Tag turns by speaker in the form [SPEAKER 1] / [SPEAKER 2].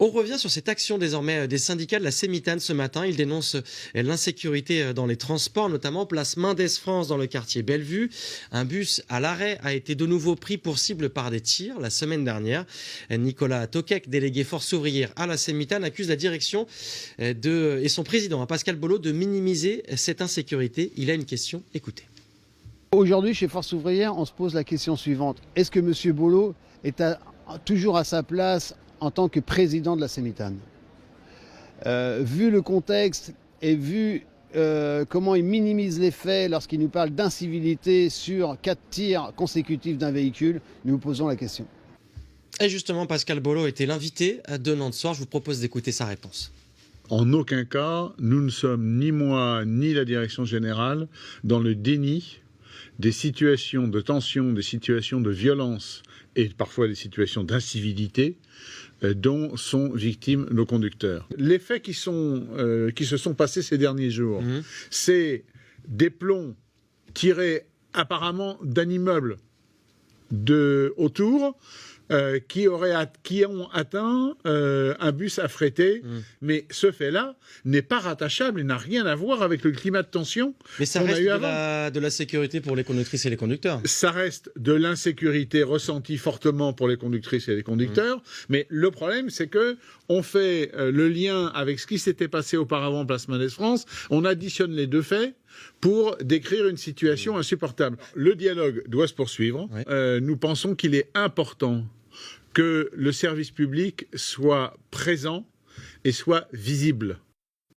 [SPEAKER 1] On revient sur cette action désormais des syndicats de la Sémitane ce matin. Ils dénoncent l'insécurité dans les transports, notamment place Mendes France dans le quartier Bellevue. Un bus à l'arrêt a été de nouveau pris pour cible par des tirs la semaine dernière. Nicolas Tokek, délégué force ouvrière à la Sémitane, accuse la direction et son président, Pascal Bollot, de minimiser cette insécurité. Il a une question, écoutez.
[SPEAKER 2] Aujourd'hui, chez Force ouvrière, on se pose la question suivante. Est-ce que M. Bollot est toujours à sa place en tant que président de la Sémitane? Vu le contexte et vu comment il minimise les faits lorsqu'il nous parle d'incivilité sur 4 tirs consécutifs d'un véhicule, nous nous posons la question.
[SPEAKER 1] Et justement, Pascal Bollot était l'invité de Nantes Soir. Je vous propose d'écouter sa réponse.
[SPEAKER 3] En aucun cas, nous ne sommes, ni moi, ni la direction générale, dans le déni des situations de tension, des situations de violence et parfois des situations d'incivilité dont sont victimes nos conducteurs. Les faits qui se sont passés ces derniers jours, c'est des plombs tirés apparemment d'un immeuble autour qui ont atteint un bus affrété. Mais ce fait-là n'est pas rattachable et n'a rien à voir avec le climat de tension.
[SPEAKER 1] Mais ça reste de la sécurité pour les conductrices et les conducteurs.
[SPEAKER 3] Ça reste de l'insécurité ressentie fortement pour les conductrices et les conducteurs. Mais le problème, c'est que on fait le lien avec ce qui s'était passé auparavant place Mendes France. On additionne les deux faits pour décrire une situation insupportable. Le dialogue doit se poursuivre. Oui. Nous pensons qu'il est important que le service public soit présent et soit visible.